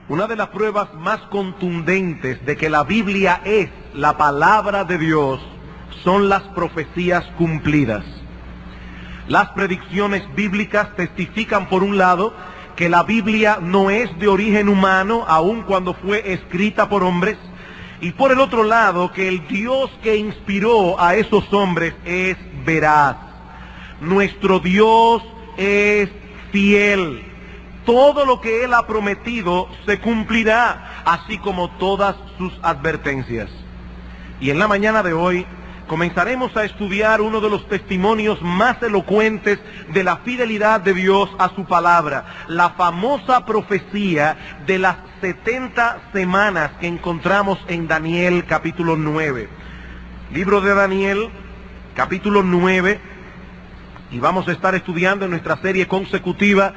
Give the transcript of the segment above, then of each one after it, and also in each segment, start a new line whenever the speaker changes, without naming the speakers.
Una de las pruebas más contundentes de que la Biblia es la palabra de Dios son las profecías cumplidas. Las predicciones bíblicas testifican, por un lado, que la Biblia no es de origen humano, aun cuando fue escrita por hombres, y por el otro lado, que el Dios que inspiró a esos hombres es veraz. Nuestro Dios es fiel. Todo lo que Él ha prometido se cumplirá, así como todas sus advertencias. Y en la mañana de hoy comenzaremos a estudiar uno de los testimonios más elocuentes de la fidelidad de Dios a su palabra, la famosa profecía de las 70 semanas que encontramos en Daniel capítulo 9. Libro de Daniel, capítulo 9, y vamos a estar estudiando en nuestra serie consecutiva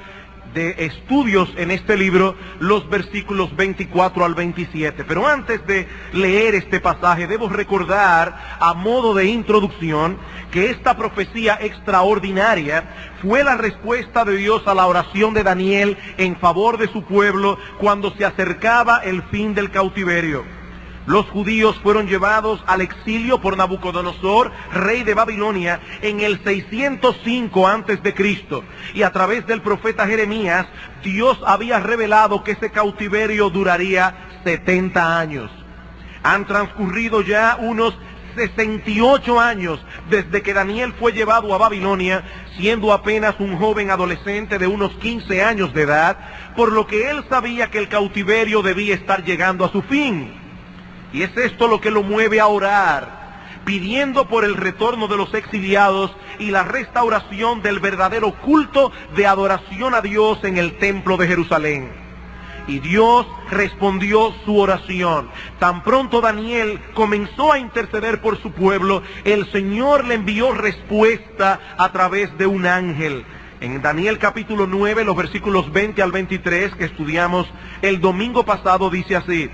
de estudios en este libro, los versículos 24 al 27. Pero antes de leer este pasaje, debo recordar, a modo de introducción, que esta profecía extraordinaria fue la respuesta de Dios a la oración de Daniel en favor de su pueblo cuando se acercaba el fin del cautiverio. Los judíos fueron llevados al exilio por Nabucodonosor, rey de Babilonia, en el 605 a.C. Y a través del profeta Jeremías, Dios había revelado que ese cautiverio duraría 70 años. Han transcurrido ya unos 68 años desde que Daniel fue llevado a Babilonia, siendo apenas un joven adolescente de unos 15 años de edad, por lo que él sabía que el cautiverio debía estar llegando a su fin. Y es esto lo que lo mueve a orar, pidiendo por el retorno de los exiliados y la restauración del verdadero culto de adoración a Dios en el templo de Jerusalén. Y Dios respondió su oración. Tan pronto Daniel comenzó a interceder por su pueblo, el Señor le envió respuesta a través de un ángel. En Daniel capítulo 9, los versículos 20 al 23, que estudiamos el domingo pasado, dice así: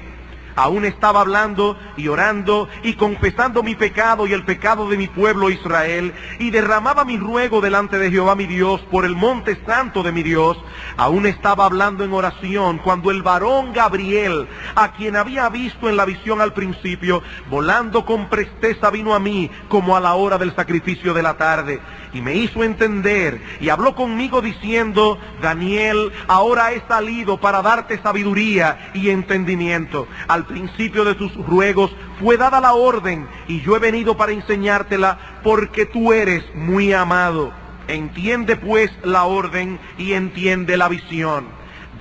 aún estaba hablando y orando y confesando mi pecado y el pecado de mi pueblo Israel, y derramaba mi ruego delante de Jehová mi Dios por el monte santo de mi Dios. Aún estaba hablando en oración cuando el varón Gabriel, a quien había visto en la visión al principio, volando con presteza vino a mí como a la hora del sacrificio de la tarde, y me hizo entender y habló conmigo diciendo: Daniel, ahora he salido para darte sabiduría y entendimiento. Al principio de tus ruegos fue dada la orden, y yo he venido para enseñártela, porque tú eres muy amado. Entiende pues la orden y entiende la visión.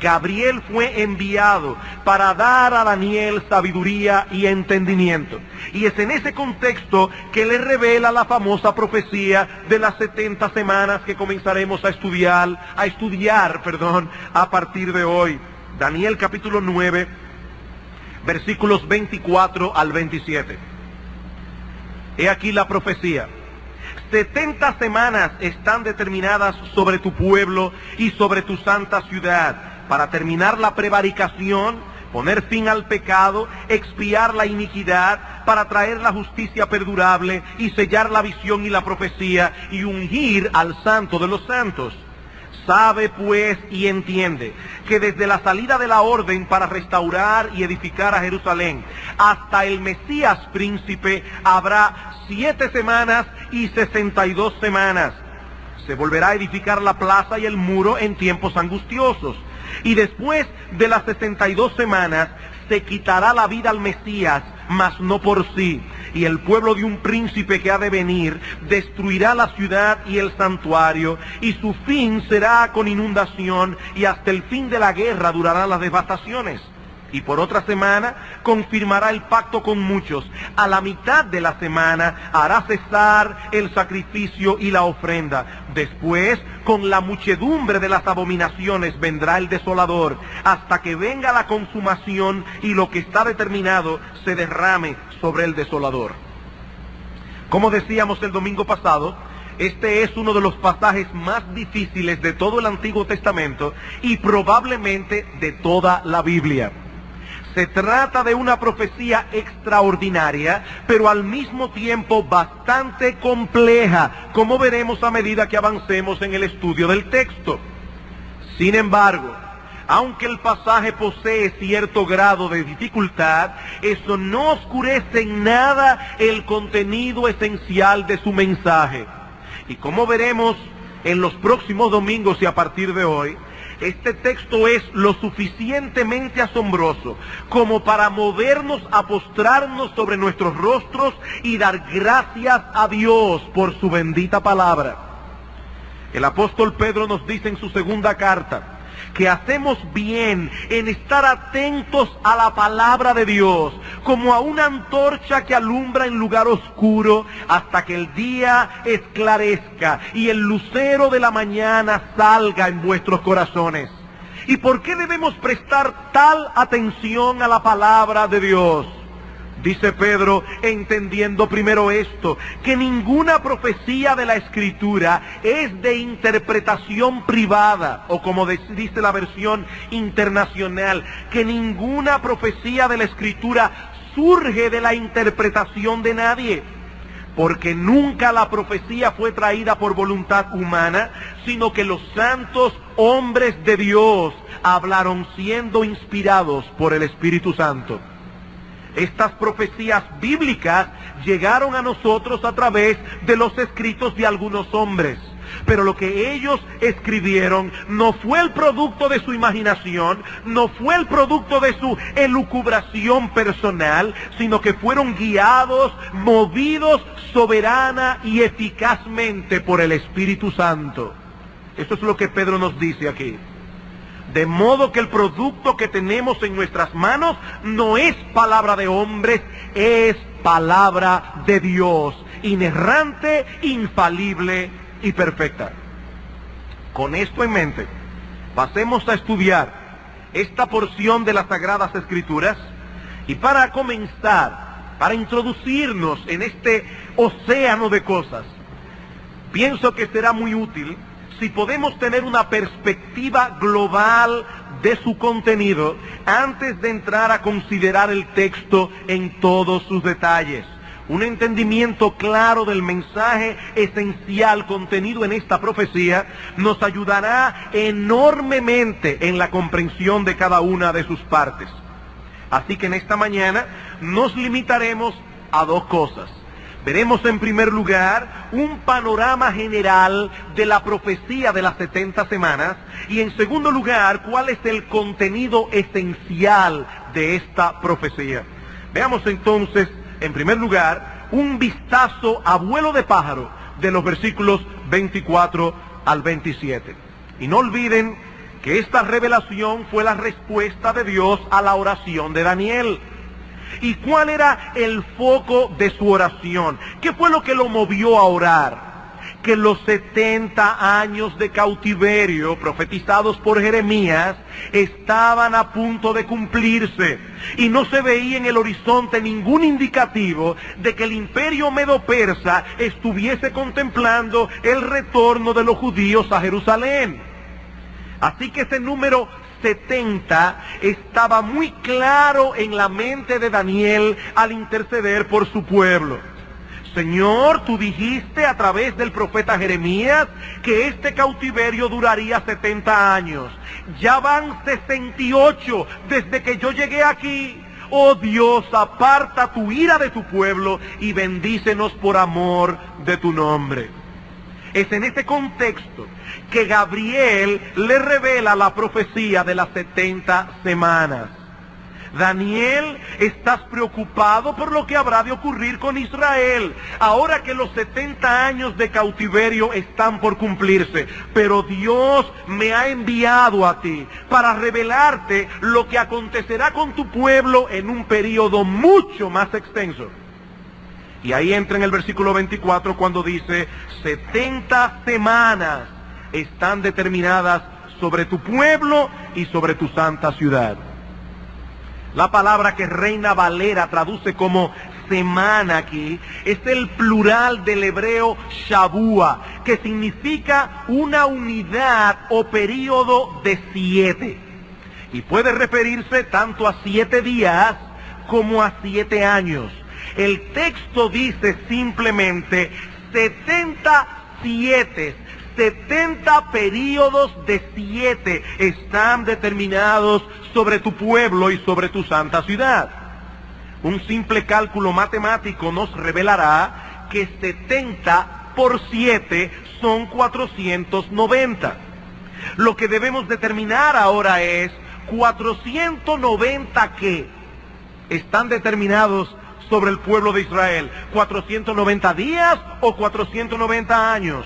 Gabriel fue enviado para dar a Daniel sabiduría y entendimiento. Y es en ese contexto que le revela la famosa profecía de las 70 semanas que comenzaremos a estudiar, a partir de hoy. Daniel capítulo 9, versículos 24 al 27. He aquí la profecía. 70 semanas están determinadas sobre tu pueblo y sobre tu santa ciudad, para terminar la prevaricación, poner fin al pecado, expiar la iniquidad, para traer la justicia perdurable y sellar la visión y la profecía y ungir al santo de los santos. Sabe pues y entiende que desde la salida de la orden para restaurar y edificar a Jerusalén hasta el Mesías príncipe habrá 7 semanas y 62 semanas. Se volverá a edificar la plaza y el muro en tiempos angustiosos. Y después de las 62 semanas se quitará la vida al Mesías, mas no por sí. Y el pueblo de un príncipe que ha de venir destruirá la ciudad y el santuario, y su fin será con inundación, y hasta el fin de la guerra durarán las devastaciones. Y por otra semana confirmará el pacto con muchos. A la mitad de la semana hará cesar el sacrificio y la ofrenda. Después, con la muchedumbre de las abominaciones vendrá el desolador, hasta que venga la consumación y lo que está determinado se derrame sobre el desolador. Como decíamos el domingo pasado, este es uno de los pasajes más difíciles de todo el Antiguo Testamento y probablemente de toda la Biblia. Se trata de una profecía extraordinaria, pero al mismo tiempo bastante compleja, como veremos a medida que avancemos en el estudio del texto. Sin embargo, Aunque el pasaje posee cierto grado de dificultad, eso no oscurece en nada el contenido esencial de su mensaje. Y como veremos en los próximos domingos y a partir de hoy, este texto es lo suficientemente asombroso como para movernos a postrarnos sobre nuestros rostros y dar gracias a Dios por su bendita palabra. El apóstol Pedro nos dice en su segunda carta que hacemos bien en estar atentos a la palabra de Dios, como a una antorcha que alumbra en lugar oscuro hasta que el día esclarezca y el lucero de la mañana salga en vuestros corazones. ¿Y por qué debemos prestar tal atención a la palabra de Dios? Dice Pedro, entendiendo primero esto, que ninguna profecía de la Escritura es de interpretación privada, o como dice la versión internacional, que ninguna profecía de la Escritura surge de la interpretación de nadie, porque nunca la profecía fue traída por voluntad humana, sino que los santos hombres de Dios hablaron siendo inspirados por el Espíritu Santo. Estas profecías bíblicas llegaron a nosotros a través de los escritos de algunos hombres, pero lo que ellos escribieron no fue el producto de su imaginación, no fue el producto de su elucubración personal, sino que fueron guiados, movidos soberana y eficazmente por el Espíritu Santo. Eso es lo que Pedro nos dice aquí. De modo que el producto que tenemos en nuestras manos no es palabra de hombres, es palabra de Dios, inerrante, infalible y perfecta. Con esto en mente, pasemos a estudiar esta porción de las Sagradas Escrituras y para comenzar, para introducirnos en este océano de cosas, pienso que será muy útil si podemos tener una perspectiva global de su contenido antes de entrar a considerar el texto en todos sus detalles. Un entendimiento claro del mensaje esencial contenido en esta profecía nos ayudará enormemente en la comprensión de cada una de sus partes. Así que en esta mañana nos limitaremos a dos cosas. Veremos en primer lugar un panorama general de la profecía de las 70 semanas y en segundo lugar cuál es el contenido esencial de esta profecía. Veamos entonces en primer lugar un vistazo a vuelo de pájaro de los versículos 24 al 27. Y no olviden que esta revelación fue la respuesta de Dios a la oración de Daniel. ¿Y cuál era el foco de su oración? ¿Qué fue lo que lo movió a orar? Que los 70 años de cautiverio profetizados por Jeremías estaban a punto de cumplirse y no se veía en el horizonte ningún indicativo de que el imperio medo-persa estuviese contemplando el retorno de los judíos a Jerusalén. Así que ese número 70 estaba muy claro en la mente de Daniel al interceder por su pueblo. Señor, tú dijiste a través del profeta Jeremías que este cautiverio duraría 70 años. Ya van 68 desde que yo llegué aquí. Oh Dios, aparta tu ira de tu pueblo y bendícenos por amor de tu nombre. Es en este contexto que Gabriel le revela la profecía de las 70 semanas. Daniel, estás preocupado por lo que habrá de ocurrir con Israel, ahora que los 70 años de cautiverio están por cumplirse. Pero Dios me ha enviado a ti para revelarte lo que acontecerá con tu pueblo en un periodo mucho más extenso. Y ahí entra en el versículo 24 cuando dice, 70 semanas están determinadas sobre tu pueblo y sobre tu santa ciudad. La palabra que Reina Valera traduce como semana aquí es el plural del hebreo shabua, que significa una unidad o período de 7. Y puede referirse tanto a 7 días como a 7 años. El texto dice simplemente 70 sietes, 70 períodos de 7 están determinados sobre tu pueblo y sobre tu santa ciudad. Un simple cálculo matemático nos revelará que 70 por 7 son 490. Lo que debemos determinar ahora es 490 que están determinados sobre el pueblo de Israel. 490 días o 490 años.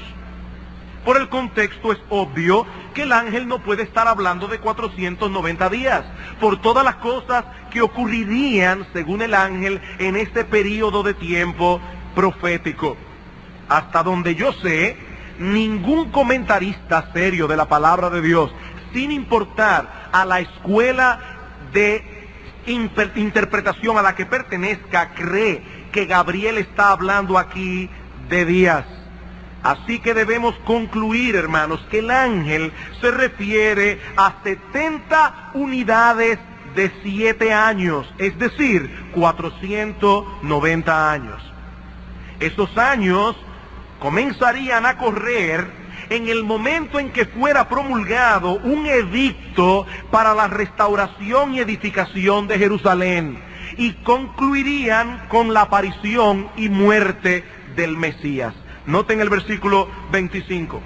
Por el contexto es obvio que el ángel no puede estar hablando de 490 días, por todas las cosas que ocurrirían, según el ángel, en este periodo de tiempo profético. Hasta donde yo sé, ningún comentarista serio de la palabra de Dios, sin importar a la escuela de interpretación a la que pertenezca, cree que Gabriel está hablando aquí de días. Así que debemos concluir, hermanos, que el ángel se refiere a 70 unidades de 7 años, es decir, 490 años. Esos años comenzarían a correr en el momento en que fuera promulgado un edicto para la restauración y edificación de Jerusalén, y concluirían con la aparición y muerte del Mesías. Noten el versículo 25.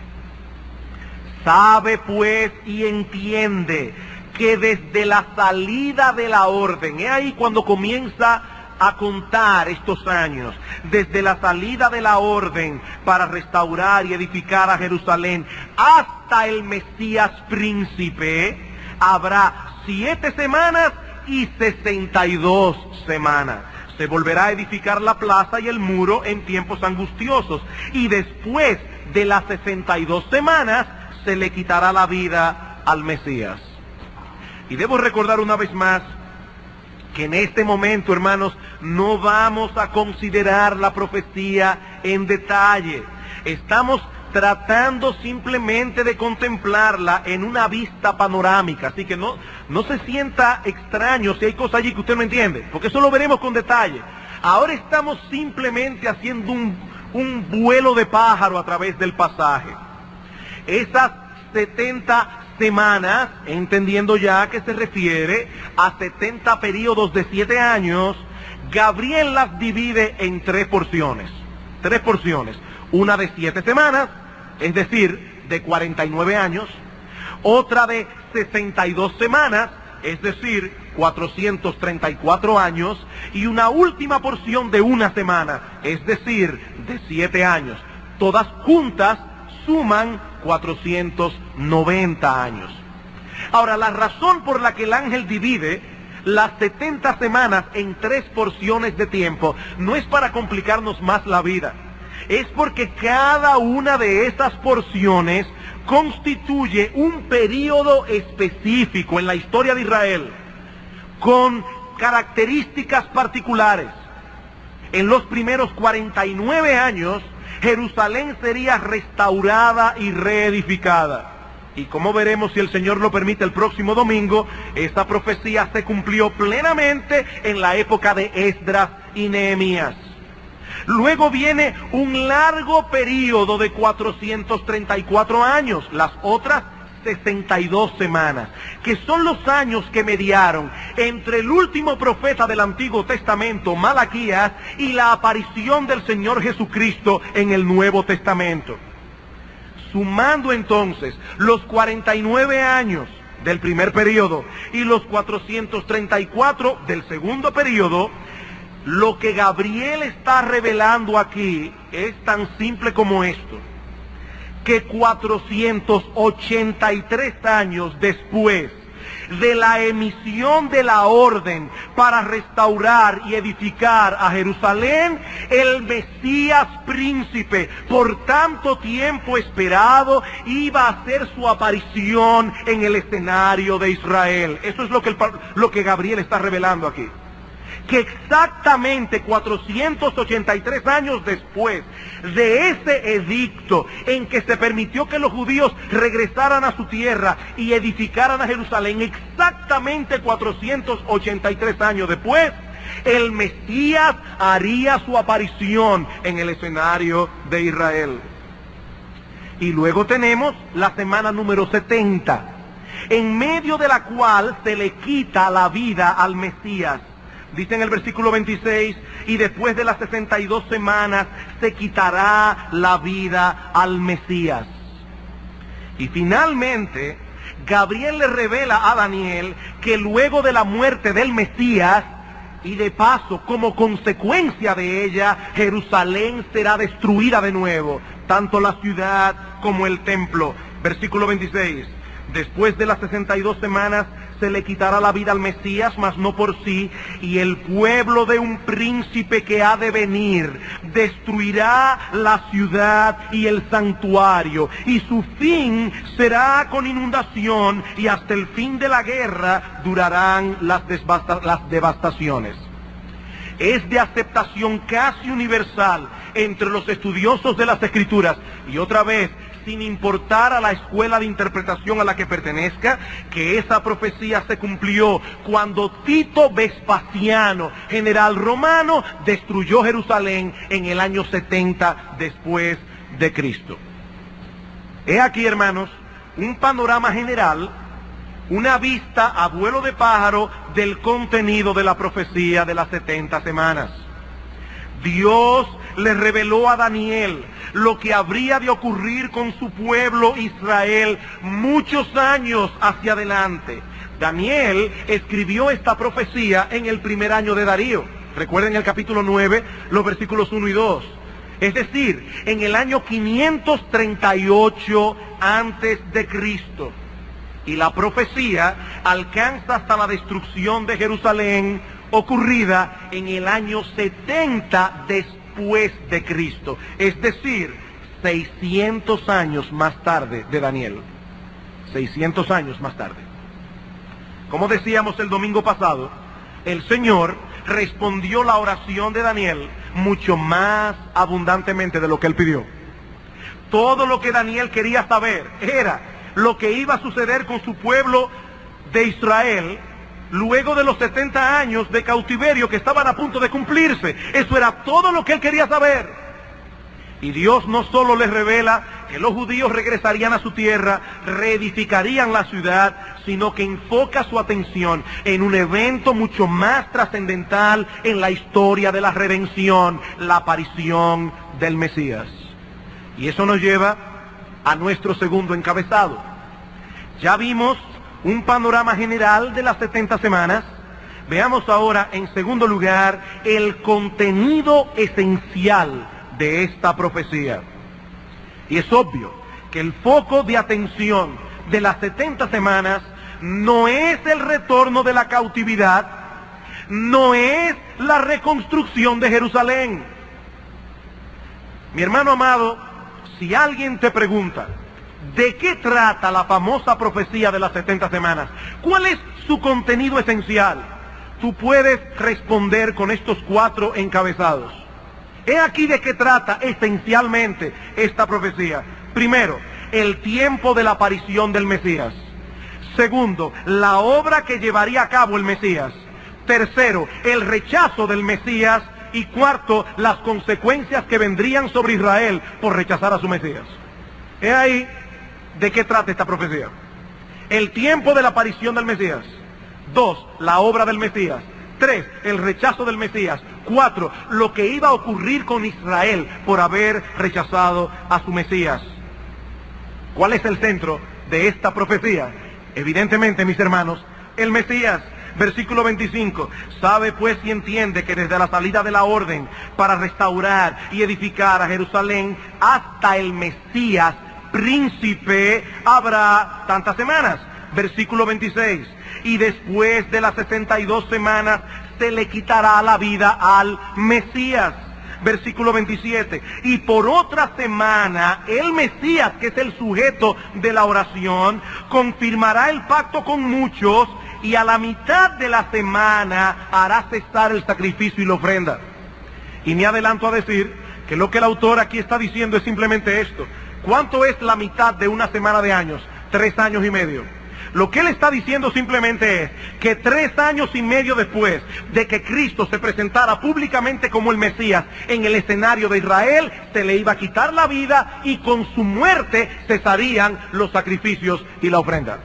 Sabe pues y entiende que desde la salida de la orden, es ahí cuando comienza a contar estos años, desde la salida de la orden para restaurar y edificar a Jerusalén hasta el Mesías príncipe, habrá 7 semanas y 62 semanas. Se volverá a edificar la plaza y el muro en tiempos angustiosos, y después de las 62 semanas se le quitará la vida al Mesías. Y debo recordar una vez más que en este momento, hermanos, no vamos a considerar la profecía en detalle. Estamos tratando simplemente de contemplarla en una vista panorámica. Así que no se sienta extraño si hay cosas allí que usted no entiende, porque eso lo veremos con detalle. Ahora estamos simplemente haciendo un vuelo de pájaro a través del pasaje. Esas 70 semanas, entendiendo ya que se refiere a 70 periodos de 7 años, Gabriel las divide en 3 porciones. 3 porciones. Una de 7 semanas, es decir, de 49 años. Otra de 62 semanas, es decir, 434 años. Y una última porción de 1 semana, es decir, de 7 años. Todas juntas suman 490 años. Ahora, la razón por la que el ángel divide las 70 semanas en 3 porciones de tiempo no es para complicarnos más la vida. Es porque cada una de esas porciones constituye un período específico en la historia de Israel, con características particulares. En los primeros 49 años, Jerusalén sería restaurada y reedificada. Y como veremos, si el Señor lo permite, el próximo domingo, esta profecía se cumplió plenamente en la época de Esdras y Nehemías. Luego viene un largo periodo de 434 años, las otras 62 semanas, que son los años que mediaron entre el último profeta del Antiguo Testamento, Malaquías, y la aparición del Señor Jesucristo en el Nuevo Testamento. Sumando entonces los 49 años del primer periodo y los 434 del segundo periodo, lo que Gabriel está revelando aquí es tan simple como esto: que 483 años después de la emisión de la orden para restaurar y edificar a Jerusalén, el Mesías príncipe, por tanto tiempo esperado, iba a hacer su aparición en el escenario de Israel. Eso es lo que Gabriel está revelando aquí. Que exactamente 483 años después de ese edicto en que se permitió que los judíos regresaran a su tierra y edificaran a Jerusalén, exactamente 483 años después, el Mesías haría su aparición en el escenario de Israel. Y luego tenemos la semana número 70, en medio de la cual se le quita la vida al Mesías. Dice en el versículo 26, y después de las 62 semanas se quitará la vida al Mesías. Y finalmente, Gabriel le revela a Daniel que luego de la muerte del Mesías, y de paso, como consecuencia de ella, Jerusalén será destruida de nuevo, tanto la ciudad como el templo. Versículo 26, después de las 62 semanas se le quitará la vida al Mesías, mas no por sí, y el pueblo de un príncipe que ha de venir destruirá la ciudad y el santuario, y su fin será con inundación, y hasta el fin de la guerra durarán las devastaciones. Es de aceptación casi universal entre los estudiosos de las Escrituras, y otra vez, sin importar a la escuela de interpretación a la que pertenezca, que esa profecía se cumplió cuando Tito Vespasiano, general romano, destruyó Jerusalén en el año 70 después de Cristo. He aquí, hermanos, un panorama general, una vista a vuelo de pájaro del contenido de la profecía de las 70 semanas. Dios le reveló a Daniel lo que habría de ocurrir con su pueblo Israel muchos años hacia adelante. Daniel escribió esta profecía en el primer año de Darío. Recuerden el capítulo 9, los versículos 1 y 2. Es decir, en el año 538 antes de Cristo. Y la profecía alcanza hasta la destrucción de Jerusalén, ocurrida en el año 70 después de Cristo, es decir, 600 años más tarde de Daniel. 600 años más tarde. Como decíamos el domingo pasado, el Señor respondió la oración de Daniel mucho más abundantemente de lo que él pidió. Todo lo que Daniel quería saber era lo que iba a suceder con su pueblo de Israel luego de los 70 años de cautiverio que estaban a punto de cumplirse. Eso era todo lo que él quería saber. Y Dios no solo les revela que los judíos regresarían a su tierra, reedificarían la ciudad, sino que enfoca su atención en un evento mucho más trascendental en la historia de la redención, la aparición del Mesías. Y eso nos lleva a nuestro segundo encabezado. Ya vimos un panorama general de las 70 semanas. Veamos ahora, en segundo lugar, el contenido esencial de esta profecía. Y es obvio que el foco de atención de las 70 semanas no es el retorno de la cautividad, no es la reconstrucción de Jerusalén. Mi hermano amado, si alguien te pregunta, ¿de qué trata la famosa profecía de las 70 semanas? ¿Cuál es su contenido esencial? Tú puedes responder con estos 4 encabezados. He aquí de qué trata esencialmente esta profecía. Primero, el tiempo de la aparición del Mesías. Segundo, la obra que llevaría a cabo el Mesías. Tercero, el rechazo del Mesías. Y cuarto, las consecuencias que vendrían sobre Israel por rechazar a su Mesías. He ahí de qué trata esta profecía. El tiempo de la aparición del Mesías. 2, la obra del Mesías. 3, el rechazo del Mesías. 4, lo que iba a ocurrir con Israel por haber rechazado a su Mesías. ¿Cuál es el centro de esta profecía? Evidentemente, mis hermanos, el Mesías. Versículo 25, sabe pues y entiende que desde la salida de la orden para restaurar y edificar a Jerusalén hasta el Mesías, príncipe, habrá tantas semanas. Versículo 26, y después de las 62 semanas se le quitará la vida al Mesías. Versículo 27, y por otra semana el Mesías, que es el sujeto de la oración, confirmará el pacto con muchos, y a la mitad de la semana hará cesar el sacrificio y la ofrenda. Y me adelanto a decir que lo que el autor aquí está diciendo es simplemente esto. ¿Cuánto es la mitad de una semana de años? 3 años y medio. Lo que él está diciendo simplemente es que 3 años y medio después de que Cristo se presentara públicamente como el Mesías en el escenario de Israel, se le iba a quitar la vida y con su muerte cesarían los sacrificios y la ofrenda.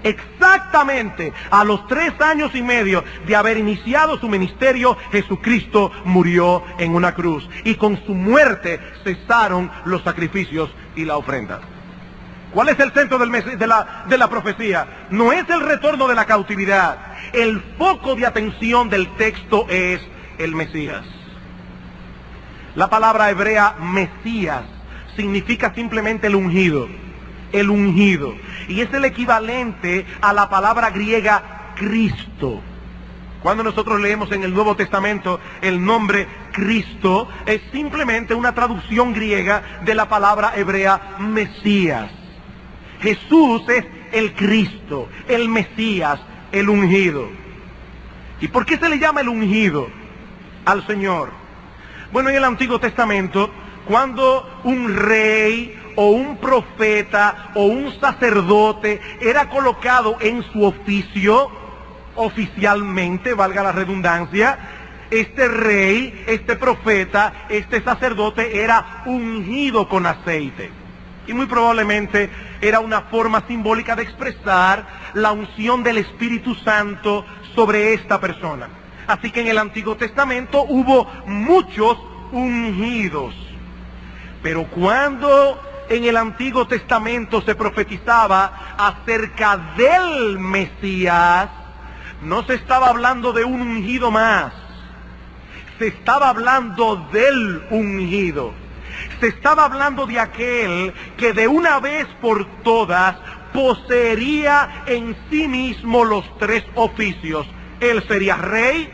Exactamente a los 3 años y medio de haber iniciado su ministerio, Jesucristo murió en una cruz y con su muerte cesaron los sacrificios y la ofrenda. ¿Cuál es el centro de la profecía? No es el retorno de la cautividad. El foco de atención del texto es el Mesías. La palabra hebrea Mesías significa simplemente el ungido. El ungido. Y es el equivalente a la palabra griega Cristo. Cuando nosotros leemos en el Nuevo Testamento el nombre Cristo, es simplemente una traducción griega de la palabra hebrea Mesías. Jesús es el Cristo, el Mesías, el ungido. ¿Y por qué se le llama el ungido al Señor? Bueno, en el Antiguo Testamento, cuando un rey o un profeta o un sacerdote era colocado en su oficio, oficialmente, valga la redundancia, este rey, este profeta, este sacerdote era ungido con aceite. Y muy probablemente era una forma simbólica de expresar la unción del Espíritu Santo sobre esta persona. Así que en el Antiguo Testamento hubo muchos ungidos. Pero cuando en el Antiguo Testamento se profetizaba acerca del Mesías, no se estaba hablando de un ungido más. Se estaba hablando del ungido. Se estaba hablando de aquel que de una vez por todas poseería en sí mismo los 3 oficios. Él sería rey,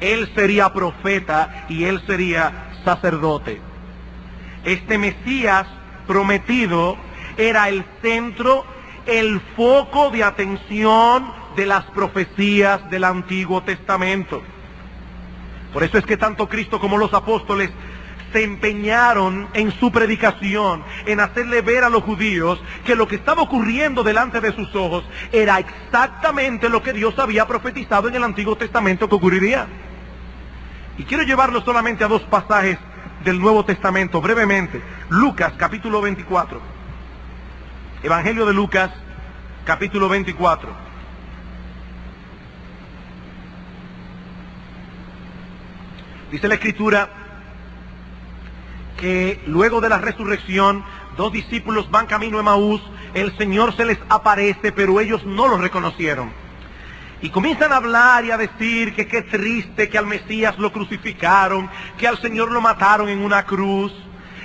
él sería profeta y él sería sacerdote. Este Mesías prometido era el centro, el foco de atención de las profecías del Antiguo Testamento. Por eso es que tanto Cristo como los apóstoles se empeñaron en su predicación, en hacerle ver a los judíos que lo que estaba ocurriendo delante de sus ojos era exactamente lo que Dios había profetizado en el Antiguo Testamento que ocurriría. Y quiero llevarlo solamente a 2 pasajes del Nuevo Testamento, brevemente. Lucas, capítulo 24. Evangelio de Lucas, capítulo 24. Dice la Escritura que luego de la resurrección, 2 discípulos van camino a Emaús, el Señor se les aparece, pero ellos no lo reconocieron. Y comienzan a hablar y a decir que qué triste que al Mesías lo crucificaron, que al Señor lo mataron en una cruz,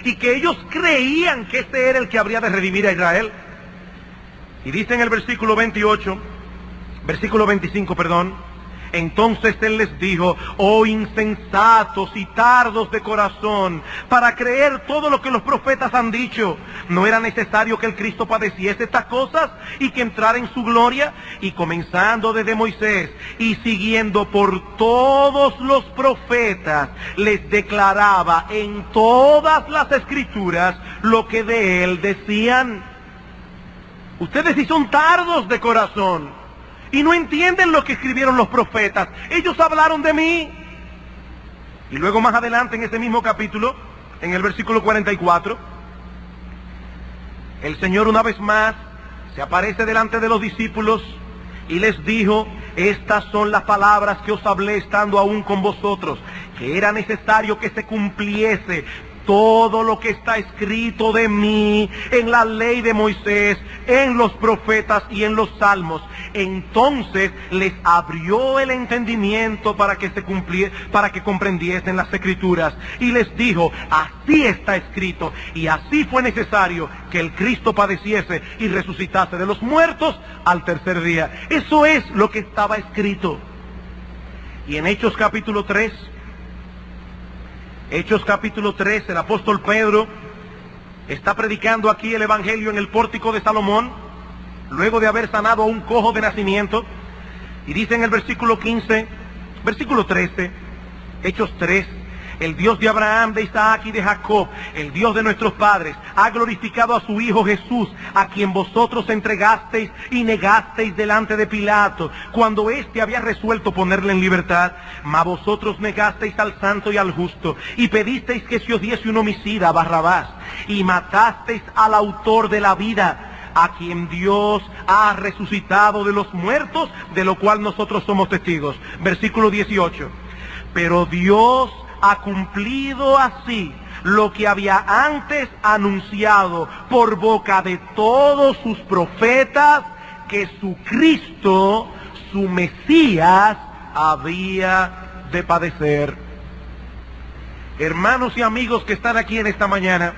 y que ellos creían que este era el que habría de redimir a Israel. Y dice en el versículo 25, entonces él les dijo: oh insensatos y tardos de corazón, para creer todo lo que los profetas han dicho. ¿No era necesario que el Cristo padeciese estas cosas y que entrara en su gloria? Y comenzando desde Moisés y siguiendo por todos los profetas, les declaraba en todas las escrituras lo que de él decían. Ustedes sí son tardos de corazón y no entienden lo que escribieron los profetas. Ellos hablaron de mí. Y luego más adelante en ese mismo capítulo, en el versículo 44, el Señor una vez más se aparece delante de los discípulos y les dijo: estas son las palabras que os hablé estando aún con vosotros, que era necesario que se cumpliese todo lo que está escrito de mí en la ley de Moisés, en los profetas y en los salmos. Entonces les abrió el entendimiento para que comprendiesen las escrituras, y les dijo: así está escrito, y así fue necesario que el Cristo padeciese y resucitase de los muertos al 3er día. Eso es lo que estaba escrito. Y en Hechos capítulo 3, el apóstol Pedro está predicando aquí el Evangelio en el pórtico de Salomón, luego de haber sanado a un cojo de nacimiento, y dice en el versículo 13, Hechos 3, el Dios de Abraham, de Isaac y de Jacob, el Dios de nuestros padres, ha glorificado a su Hijo Jesús, a quien vosotros entregasteis y negasteis delante de Pilato, cuando éste había resuelto ponerle en libertad. Mas vosotros negasteis al santo y al justo, y pedisteis que se os diese un homicida, Barrabás, y matasteis al autor de la vida, a quien Dios ha resucitado de los muertos, de lo cual nosotros somos testigos. Versículo 18. Pero Dios ha cumplido así lo que había antes anunciado por boca de todos sus profetas, que su Cristo, su Mesías, había de padecer. Hermanos y amigos que están aquí en esta mañana,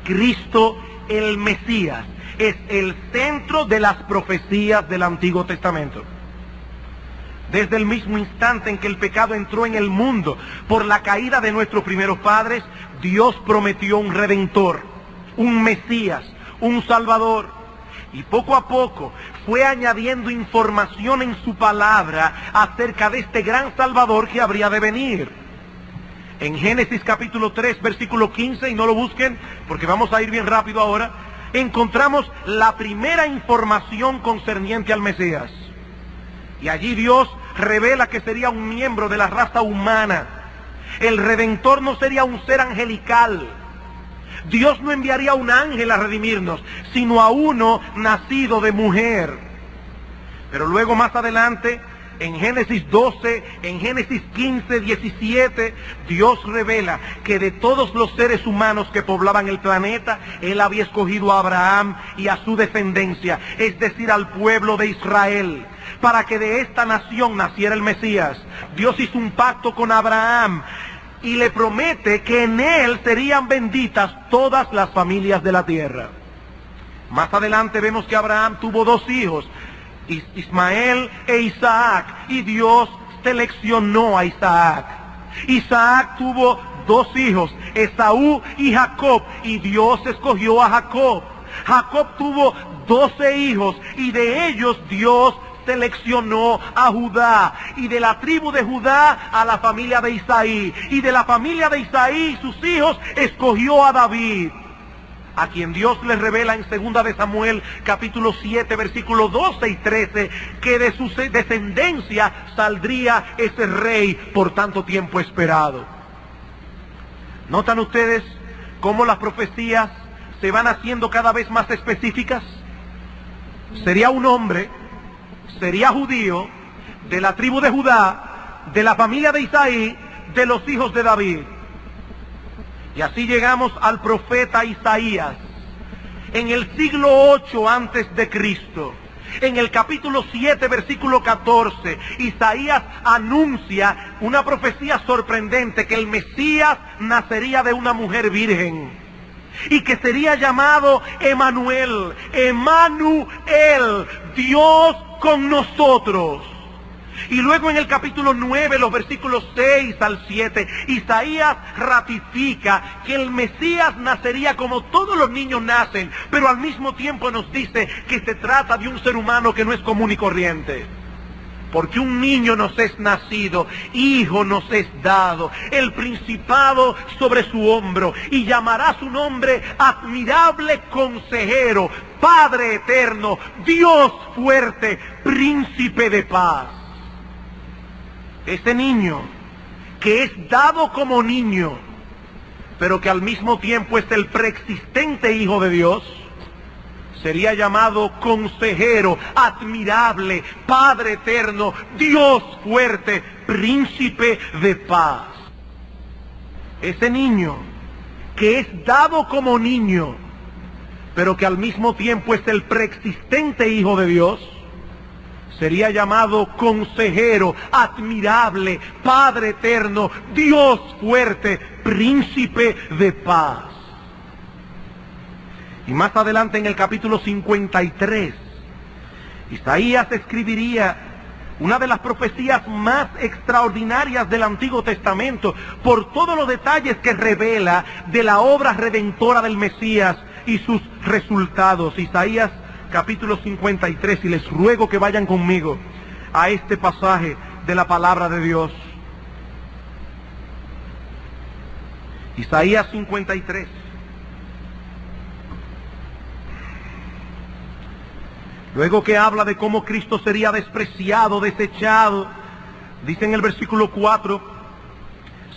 Cristo el Mesías es el centro de las profecías del Antiguo Testamento. Desde el mismo instante en que el pecado entró en el mundo por la caída de nuestros primeros padres, Dios prometió un Redentor, un Mesías, un Salvador. Y poco a poco fue añadiendo información en su palabra acerca de este gran Salvador que habría de venir. En Génesis capítulo 3, versículo 15, y no lo busquen porque vamos a ir bien rápido ahora, encontramos la primera información concerniente al Mesías. Y allí Dios revela que sería un miembro de la raza humana. El Redentor no sería un ser angelical. Dios no enviaría a un ángel a redimirnos, sino a uno nacido de mujer. Pero luego más adelante, en Génesis 12, en Génesis 15, 17, Dios revela que de todos los seres humanos que poblaban el planeta, Él había escogido a Abraham y a su descendencia, es decir, al pueblo de Israel, para que de esta nación naciera el Mesías. Dios hizo un pacto con Abraham y le promete que en él serían benditas todas las familias de la tierra. Más adelante vemos que Abraham tuvo dos hijos, Ismael e Isaac, y Dios seleccionó a Isaac. Isaac tuvo dos hijos, Esaú y Jacob, y Dios escogió a Jacob. Jacob tuvo 12 hijos, y de ellos Dios seleccionó a Judá, y de la tribu de Judá a la familia de Isaí, y de la familia de Isaí y sus hijos escogió a David, a quien Dios le revela en 2 de Samuel capítulo 7 versículos 12 y 13 que de su descendencia saldría ese rey por tanto tiempo esperado. ¿Notan ustedes cómo las profecías se van haciendo cada vez más específicas? Sería un hombre, sería judío, de la tribu de Judá, de la familia de Isaí, de los hijos de David. Y así llegamos al profeta Isaías. En el siglo 8 antes de Cristo, en el capítulo 7, versículo 14, Isaías anuncia una profecía sorprendente, que el Mesías nacería de una mujer virgen y que sería llamado Emanuel, Dios con nosotros. Y luego en el capítulo 9, los versículos 6 al 7, Isaías ratifica que el Mesías nacería como todos los niños nacen, pero al mismo tiempo nos dice que se trata de un ser humano que no es común y corriente. Porque un niño nos es nacido, hijo nos es dado, el principado sobre su hombro, y llamará su nombre Admirable Consejero, Padre Eterno, Dios Fuerte, Príncipe de Paz. Este niño, que es dado como niño, pero que al mismo tiempo es el preexistente Hijo de Dios, sería llamado Consejero, Admirable, Padre Eterno, Dios Fuerte, Príncipe de Paz. Ese niño, que es dado como niño, pero que al mismo tiempo es el preexistente Hijo de Dios, sería llamado Consejero, Admirable, Padre Eterno, Dios Fuerte, Príncipe de Paz. Y más adelante en el capítulo 53, Isaías escribiría una de las profecías más extraordinarias del Antiguo Testamento por todos los detalles que revela de la obra redentora del Mesías y sus resultados. Isaías capítulo 53, y les ruego que vayan conmigo a este pasaje de la palabra de Dios. Isaías 53. Luego que habla de cómo Cristo sería despreciado, desechado, dice en el versículo 4,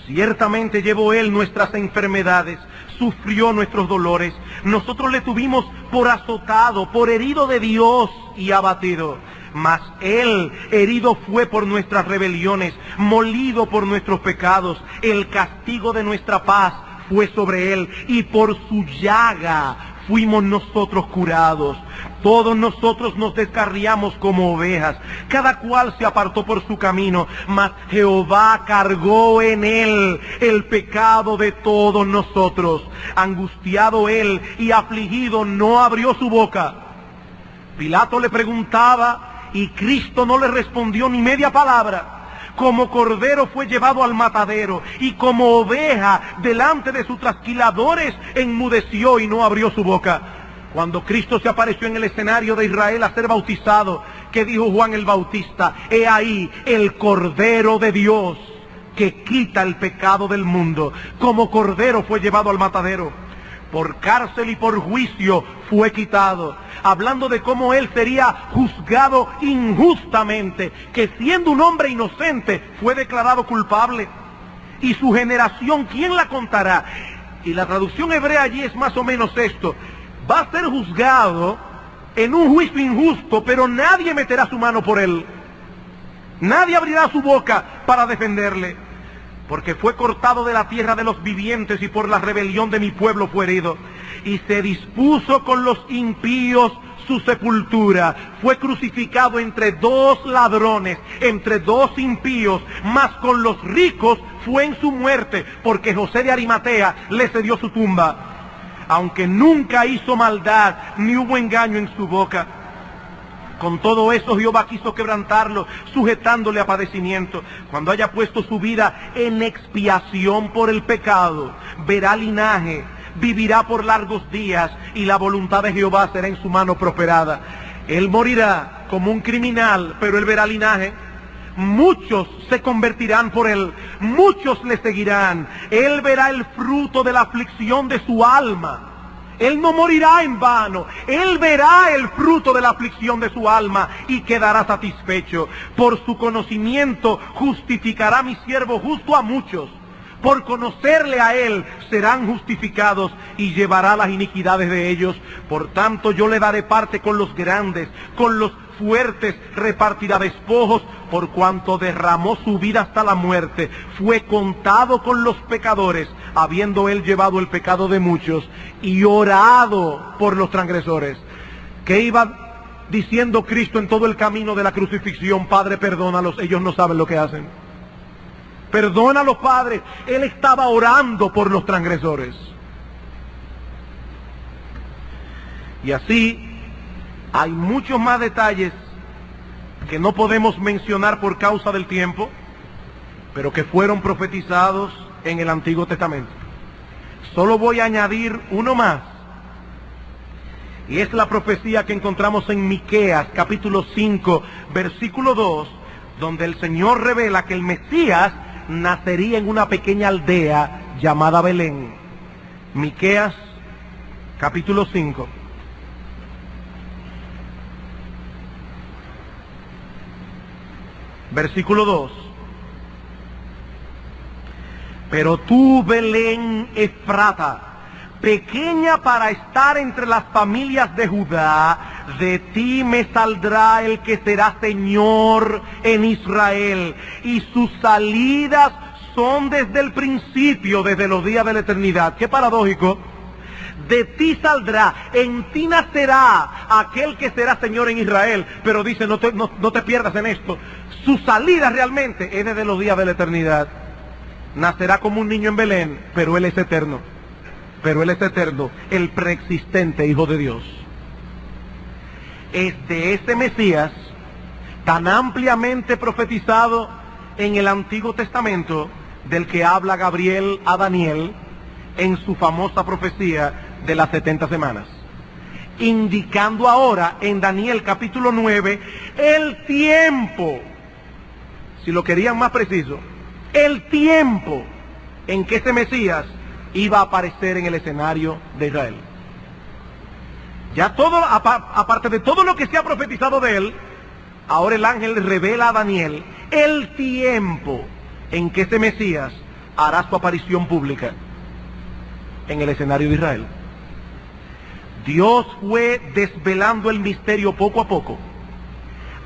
ciertamente llevó Él nuestras enfermedades, sufrió nuestros dolores, nosotros le tuvimos por azotado, por herido de Dios y abatido. Mas Él herido fue por nuestras rebeliones, molido por nuestros pecados, el castigo de nuestra paz fue sobre Él, y por su llaga fuimos nosotros curados. Todos nosotros nos descarriamos como ovejas, cada cual se apartó por su camino, mas Jehová cargó en Él el pecado de todos nosotros. Angustiado Él y afligido, no abrió su boca. Pilato le preguntaba, y Cristo no le respondió ni media palabra. Como cordero fue llevado al matadero, y como oveja delante de sus trasquiladores enmudeció y no abrió su boca. Cuando Cristo se apareció en el escenario de Israel a ser bautizado, ¿qué dijo Juan el Bautista? He ahí el Cordero de Dios que quita el pecado del mundo. Como cordero fue llevado al matadero, por cárcel y por juicio fue quitado. Hablando de cómo Él sería juzgado injustamente, que siendo un hombre inocente fue declarado culpable. Y su generación, ¿quién la contará? Y la traducción hebrea allí es más o menos esto: va a ser juzgado en un juicio injusto, pero nadie meterá su mano por Él. Nadie abrirá su boca para defenderle, porque fue cortado de la tierra de los vivientes y por la rebelión de mi pueblo fue herido. Y se dispuso con los impíos su sepultura. Fue crucificado entre dos ladrones, entre dos impíos, mas con los ricos fue en su muerte, porque José de Arimatea le cedió su tumba. Aunque nunca hizo maldad, ni hubo engaño en su boca. Con todo eso Jehová quiso quebrantarlo, sujetándole a padecimiento. Cuando haya puesto su vida en expiación por el pecado, verá linaje, vivirá por largos días, y la voluntad de Jehová será en su mano prosperada. Él morirá como un criminal, pero él verá linaje. Muchos se convertirán por él, muchos le seguirán. Él verá el fruto de la aflicción de su alma. Él no morirá en vano. Él verá el fruto de la aflicción de su alma y quedará satisfecho. Por su conocimiento justificará mi siervo justo a muchos. Por conocerle a Él serán justificados y llevará las iniquidades de ellos. Por tanto yo le daré parte con los grandes, con los fuertes repartirá despojos, por cuanto derramó su vida hasta la muerte. Fue contado con los pecadores, habiendo Él llevado el pecado de muchos y orado por los transgresores. ¿Qué iba diciendo Cristo en todo el camino de la crucifixión? Padre, perdónalos, ellos no saben lo que hacen. Perdónalos, Padre. Él estaba orando por los transgresores. Y así hay muchos más detalles que no podemos mencionar por causa del tiempo, pero que fueron profetizados en el Antiguo Testamento. Solo voy a añadir uno más, y es la profecía que encontramos en Miqueas capítulo 5 versículo 2, donde el Señor revela que el Mesías nacería en una pequeña aldea llamada Belén. Miqueas capítulo 5 versículo 2. Pero tú, Belén Efrata, pequeña para estar entre las familias de Judá, de ti me saldrá el que será Señor en Israel, y sus salidas son desde el principio, desde los días de la eternidad. Qué paradójico. De ti saldrá, en ti nacerá aquel que será Señor en Israel. Pero dice, no te pierdas en esto, su salida realmente es desde los días de la eternidad. Nacerá como un niño en Belén, pero Él es eterno. Pero Él es eterno, el preexistente Hijo de Dios. Es de ese Mesías tan ampliamente profetizado en el Antiguo Testamento, del que habla Gabriel a Daniel en su famosa profecía de las 70 semanas, indicando ahora en Daniel capítulo 9 el tiempo, si lo querían más preciso, el tiempo en que ese Mesías iba a aparecer en el escenario de Israel. Ya todo, aparte de todo lo que se ha profetizado de él, ahora el ángel revela a Daniel el tiempo en que este Mesías hará su aparición pública en el escenario de Israel. Dios fue desvelando el misterio poco a poco,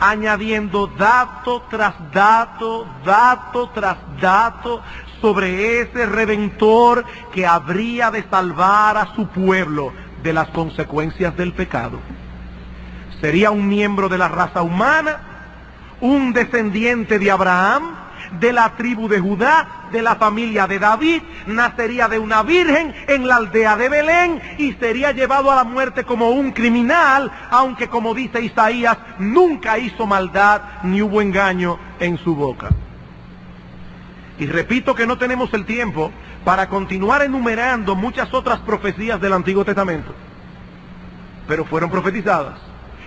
añadiendo dato tras dato, dato tras dato, sobre ese Redentor que habría de salvar a su pueblo de las consecuencias del pecado. Sería un miembro de la raza humana, un descendiente de Abraham, de la tribu de Judá, de la familia de David, nacería de una virgen en la aldea de Belén y sería llevado a la muerte como un criminal, aunque como dice Isaías, nunca hizo maldad ni hubo engaño en su boca. Y repito que no tenemos el tiempo para continuar enumerando muchas otras profecías del Antiguo Testamento, pero fueron profetizadas.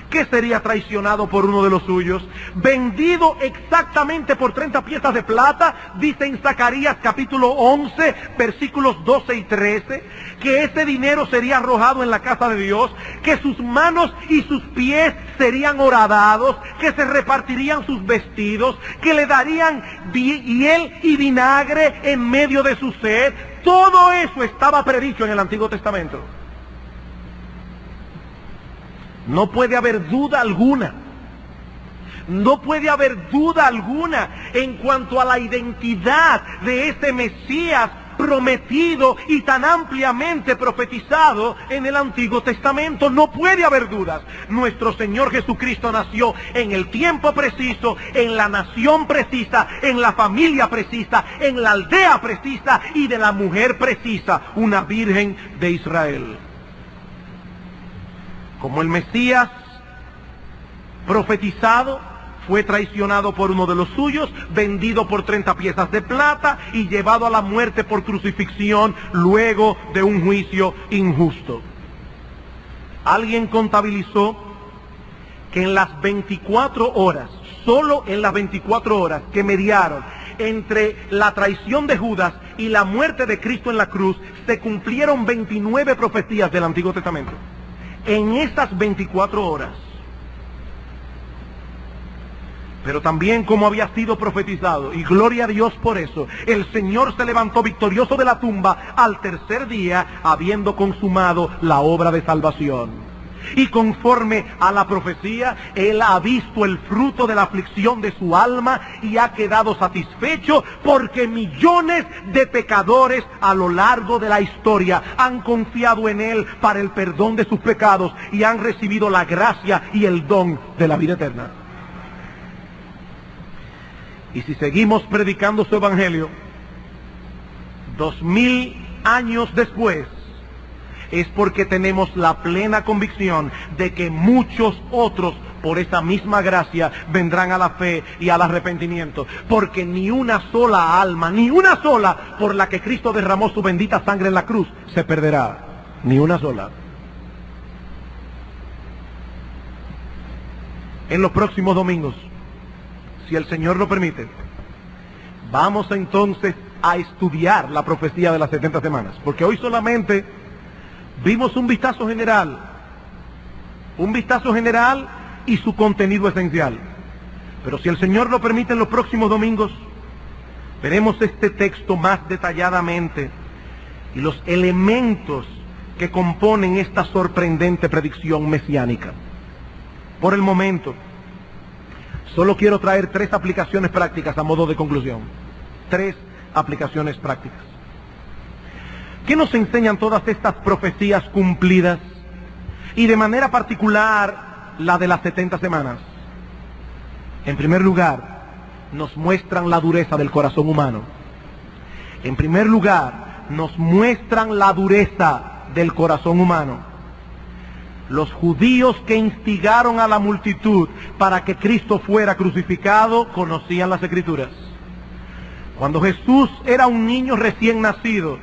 Que sería traicionado por uno de los suyos, vendido exactamente por 30 piezas de plata, dice en Zacarías capítulo 11, versículos 12 y 13, que ese dinero sería arrojado en la casa de Dios, que sus manos y sus pies serían horadados, que se repartirían sus vestidos, que le darían hiel y vinagre en medio de su sed. Todo eso estaba predicho en el Antiguo Testamento. No puede haber duda alguna, no puede haber duda alguna en cuanto a la identidad de ese Mesías prometido y tan ampliamente profetizado en el Antiguo Testamento. No puede haber dudas. Nuestro Señor Jesucristo nació en el tiempo preciso, en la nación precisa, en la familia precisa, en la aldea precisa y de la mujer precisa, una virgen de Israel. Como el Mesías profetizado fue traicionado por uno de los suyos, vendido por 30 piezas de plata y llevado a la muerte por crucifixión luego de un juicio injusto. Alguien contabilizó que en las 24 horas, solo en las 24 horas que mediaron entre la traición de Judas y la muerte de Cristo en la cruz, se cumplieron 29 profecías del Antiguo Testamento. En esas 24 horas. Pero también, como había sido profetizado, y gloria a Dios por eso, el Señor se levantó victorioso de la tumba al tercer día, habiendo consumado la obra de salvación. Y conforme a la profecía, Él ha visto el fruto de la aflicción de su alma y ha quedado satisfecho, porque millones de pecadores a lo largo de la historia han confiado en Él para el perdón de sus pecados y han recibido la gracia y el don de la vida eterna. Y si seguimos predicando su evangelio, 2000 años después, es porque tenemos la plena convicción de que muchos otros, por esa misma gracia, vendrán a la fe y al arrepentimiento. Porque ni una sola alma, ni una sola por la que Cristo derramó su bendita sangre en la cruz, se perderá. Ni una sola. En los próximos domingos, si el Señor lo permite, vamos entonces a estudiar la profecía de las 70 semanas. Porque hoy solamente vimos un vistazo general y su contenido esencial. Pero si el Señor lo permite, en los próximos domingos veremos este texto más detalladamente y los elementos que componen esta sorprendente predicción mesiánica. Por el momento, solo quiero traer 3 aplicaciones prácticas a modo de conclusión. 3 aplicaciones prácticas. ¿Qué nos enseñan todas estas profecías cumplidas? Y de manera particular, la de las 70 semanas. En primer lugar, nos muestran la dureza del corazón humano. En primer lugar, nos muestran la dureza del corazón humano. Los judíos que instigaron a la multitud para que Cristo fuera crucificado, conocían las Escrituras. Cuando Jesús era un niño recién nacido,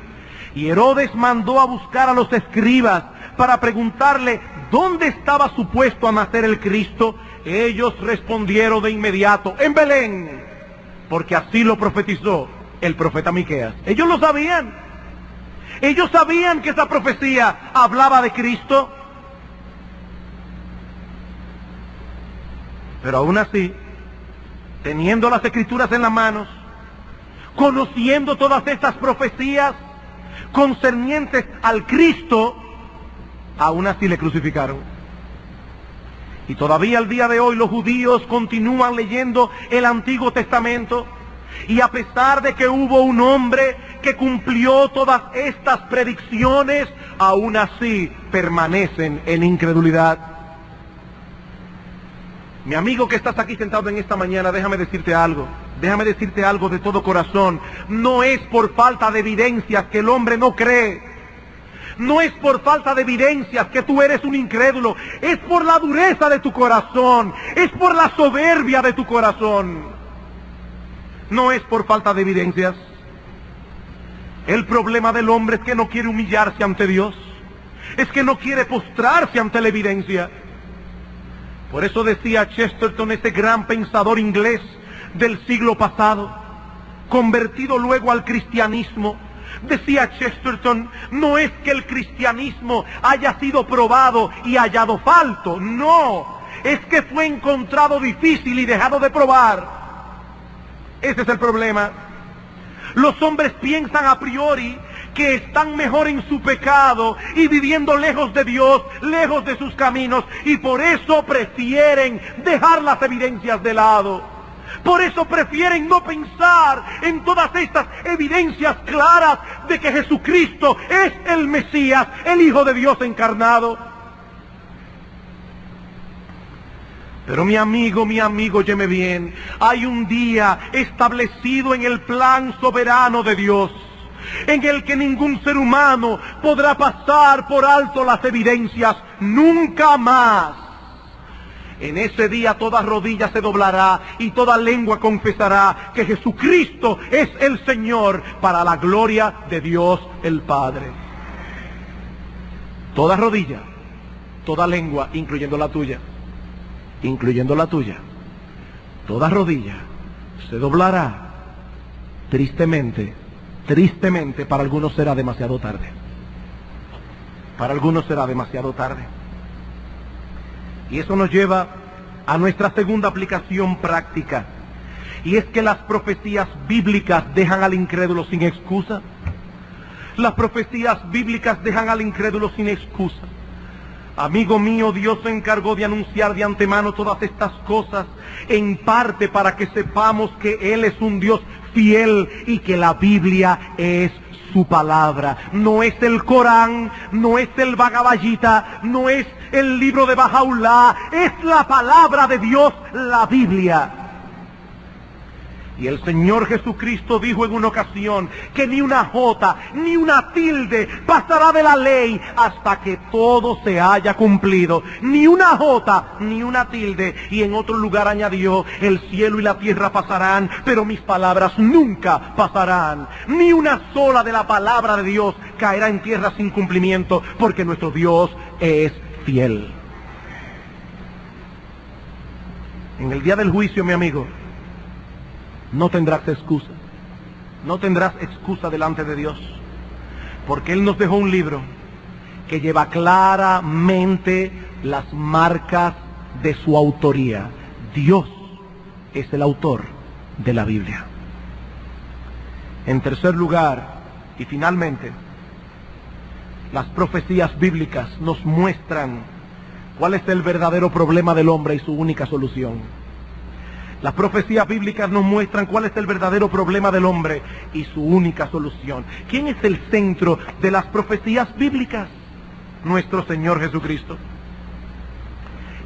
y Herodes mandó a buscar a los escribas para preguntarle dónde estaba supuesto a nacer el Cristo, ellos respondieron de inmediato: en Belén, porque así lo profetizó el profeta Miqueas. Ellos lo sabían. Ellos sabían que esa profecía hablaba de Cristo, pero aún así, teniendo las Escrituras en las manos, conociendo todas estas profecías concernientes al Cristo, aún así le crucificaron. Y todavía al día de hoy los judíos continúan leyendo el Antiguo Testamento, y a pesar de que hubo un hombre que cumplió todas estas predicciones, aún así permanecen en incredulidad. Mi amigo que estás aquí sentado en esta mañana, déjame decirte algo de todo corazón. No es por falta de evidencias que el hombre no cree. No es por falta de evidencias que tú eres un incrédulo. Es por la dureza de tu corazón. Es por la soberbia de tu corazón. No es por falta de evidencias. El problema del hombre es que no quiere humillarse ante Dios. Es que no quiere postrarse ante la evidencia. Por eso decía Chesterton, ese gran pensador inglés del siglo pasado, convertido luego al cristianismo, decía Chesterton, no es que el cristianismo haya sido probado y hallado falto, no, es que fue encontrado difícil y dejado de probar. Ese es el problema. Los hombres piensan a priori que están mejor en su pecado y viviendo lejos de Dios, lejos de sus caminos, y por eso prefieren dejar las evidencias de lado. Por eso prefieren no pensar en todas estas evidencias claras de que Jesucristo es el Mesías, el Hijo de Dios encarnado. Pero mi amigo, óyeme bien, hay un día establecido en el plan soberano de Dios, en el que ningún ser humano podrá pasar por alto las evidencias, nunca más. En ese día toda rodilla se doblará y toda lengua confesará que Jesucristo es el Señor, para la gloria de Dios el Padre. Toda rodilla, toda lengua, incluyendo la tuya, toda rodilla se doblará. Tristemente, para algunos será demasiado tarde. Y eso nos lleva a nuestra segunda aplicación práctica, y es que las profecías bíblicas dejan al incrédulo sin excusa. Las profecías bíblicas dejan al incrédulo sin excusa. Amigo mío, Dios se encargó de anunciar de antemano todas estas cosas, en parte para que sepamos que Él es un Dios fiel y que la Biblia es su palabra. No es el Corán, no es el Bhagavad Gita, no es el libro de Bahá'u'lláh, es la palabra de Dios, la Biblia. Y el Señor Jesucristo dijo en una ocasión que ni una jota, ni una tilde pasará de la ley hasta que todo se haya cumplido. Ni una jota, ni una tilde. Y en otro lugar añadió, el cielo y la tierra pasarán, pero mis palabras nunca pasarán. Ni una sola de la palabra de Dios caerá en tierra sin cumplimiento, porque nuestro Dios es fiel. En el día del juicio, mi amigo, no tendrás excusa. No tendrás excusa delante de Dios, porque Él nos dejó un libro que lleva claramente las marcas de su autoría. Dios es el autor de la Biblia. En tercer lugar, y finalmente, las profecías bíblicas nos muestran cuál es el verdadero problema del hombre y su única solución. Las profecías bíblicas nos muestran cuál es el verdadero problema del hombre y su única solución. ¿Quién es el centro de las profecías bíblicas? Nuestro Señor Jesucristo.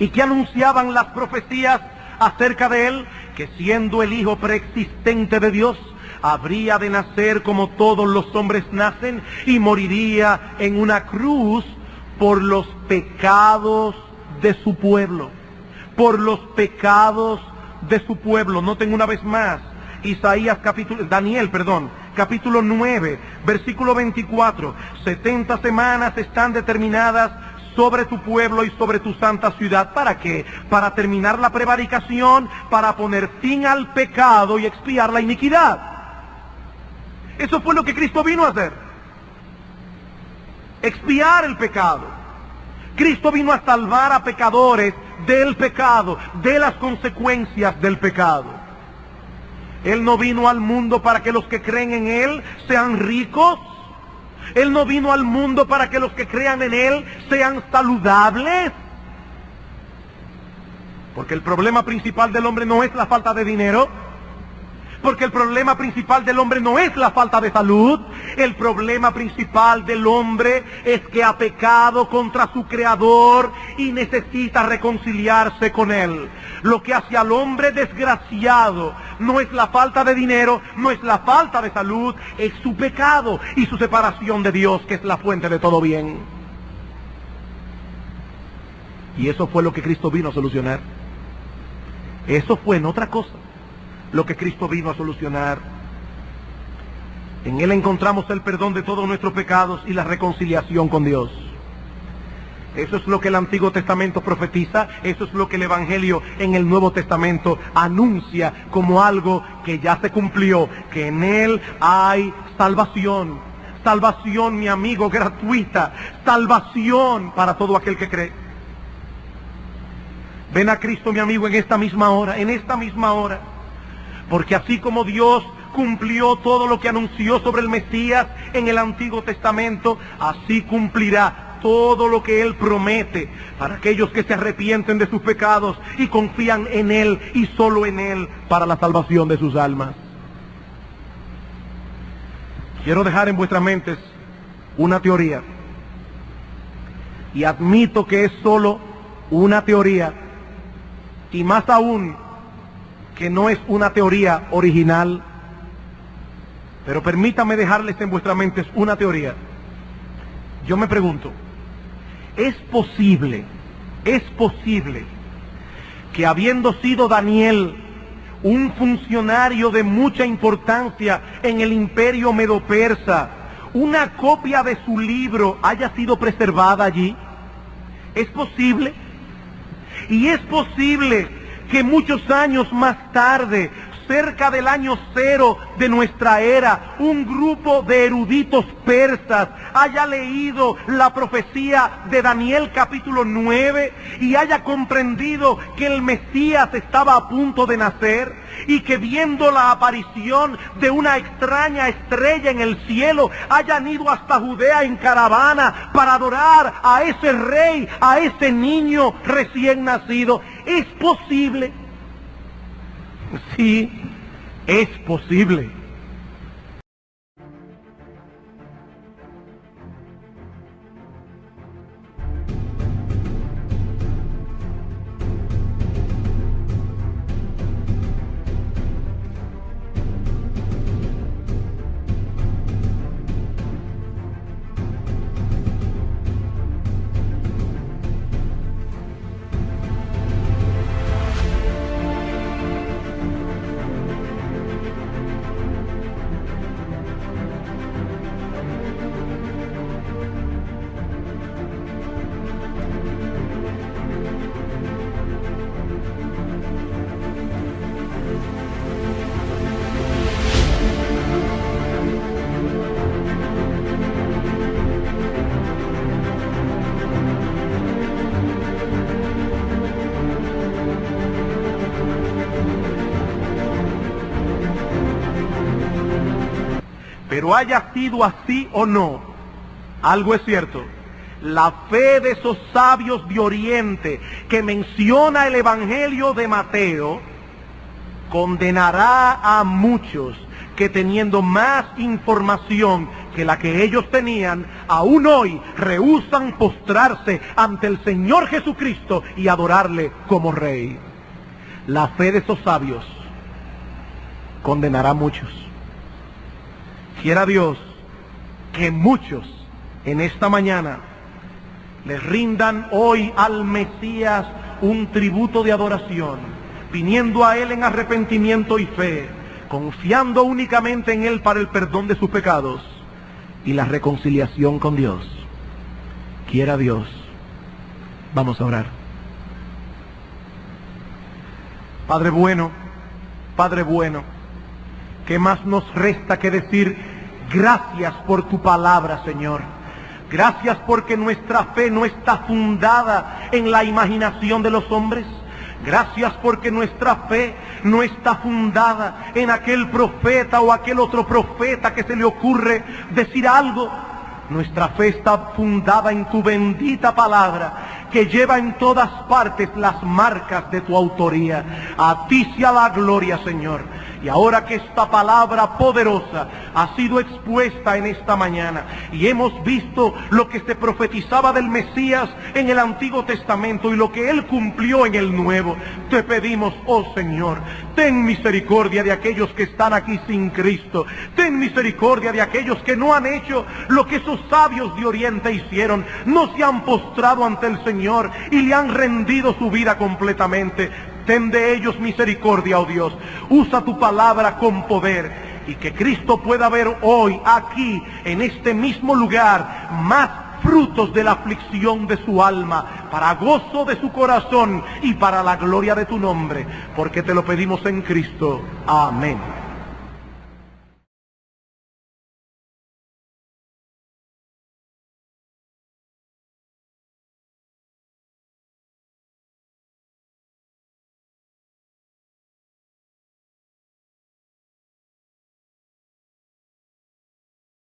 ¿Y qué anunciaban las profecías acerca de Él? Que siendo el Hijo preexistente de Dios, habría de nacer como todos los hombres nacen y moriría en una cruz por los pecados de su pueblo. Por los pecados de su pueblo. Noten una vez más, Daniel, capítulo 9, versículo 24. 70 semanas están determinadas sobre tu pueblo y sobre tu santa ciudad. ¿Para qué? Para terminar la prevaricación, para poner fin al pecado y expiar la iniquidad. Eso fue lo que Cristo vino a hacer. expiar el pecado. Cristo vino a salvar a pecadores del pecado, de las consecuencias del pecado. Él no vino al mundo para que los que creen en Él sean ricos. Él no vino al mundo para que los que crean en Él sean saludables. Porque el problema principal del hombre no es la falta de dinero. Porque el problema principal del hombre no es la falta de salud. El problema principal del hombre es que ha pecado contra su Creador y necesita reconciliarse con Él. Lo que hace al hombre desgraciado no es la falta de dinero, no es la falta de salud, es su pecado y su separación de Dios, que es la fuente de todo bien. Y eso fue lo que Cristo vino a solucionar. Eso fue en otra cosa lo que Cristo vino a solucionar. En Él encontramos el perdón de todos nuestros pecados y la reconciliación con Dios. Eso es lo que el Antiguo Testamento profetiza, eso es lo que el Evangelio en el Nuevo Testamento anuncia como algo que ya se cumplió, que en Él hay salvación. Salvación, mi amigo, gratuita. Salvación para todo aquel que cree. Ven a Cristo, mi amigo, en esta misma hora, porque así como Dios cumplió todo lo que anunció sobre el Mesías en el Antiguo Testamento, así cumplirá todo lo que Él promete para aquellos que se arrepienten de sus pecados y confían en Él y solo en Él para la salvación de sus almas. Quiero dejar en vuestras mentes una teoría, y admito que es solo una teoría, y más aún que no es una teoría original, pero permítame dejarles en vuestras mentes una teoría. Yo me pregunto, ¿es posible que habiendo sido Daniel un funcionario de mucha importancia en el imperio medo-persa, una copia de su libro haya sido preservada allí? ¿Es posible? Y es posible que muchos años más tarde, cerca del año 0 de nuestra era, un grupo de eruditos persas haya leído la profecía de Daniel capítulo 9 y haya comprendido que el Mesías estaba a punto de nacer, y que viendo la aparición de una extraña estrella en el cielo hayan ido hasta Judea en caravana para adorar a ese rey, a ese niño recién nacido? ¿Es posible? Sí, es posible. Pero haya sido así o no, algo es cierto: la fe de esos sabios de Oriente que menciona el Evangelio de Mateo condenará a muchos que, teniendo más información que la que ellos tenían, aún hoy rehúsan postrarse ante el Señor Jesucristo y adorarle como Rey. La fe de esos sabios condenará a muchos. Quiera Dios que muchos en esta mañana le rindan hoy al Mesías un tributo de adoración, viniendo a Él en arrepentimiento y fe, confiando únicamente en Él para el perdón de sus pecados y la reconciliación con Dios. Quiera Dios. Vamos a orar. Padre bueno, ¿qué más nos resta que decir gracias por tu palabra, Señor? Gracias porque nuestra fe no está fundada en la imaginación de los hombres. Gracias porque nuestra fe no está fundada en aquel profeta o aquel otro profeta que se le ocurre decir algo. Nuestra fe está fundada en tu bendita palabra, que lleva en todas partes las marcas de tu autoría. A ti sea la gloria, Señor. Y ahora que esta palabra poderosa ha sido expuesta en esta mañana y hemos visto lo que se profetizaba del Mesías en el Antiguo Testamento y lo que Él cumplió en el Nuevo, te pedimos, oh Señor, ten misericordia de aquellos que están aquí sin Cristo. Ten misericordia de aquellos que no han hecho lo que esos sabios de Oriente hicieron. No se han postrado ante el Señor y le han rendido su vida completamente. Ten de ellos misericordia, oh Dios. Usa tu palabra con poder y que Cristo pueda ver hoy, aquí, en este mismo lugar, más frutos de la aflicción de su alma, para gozo de su corazón y para la gloria de tu nombre, porque te lo pedimos en Cristo. Amén.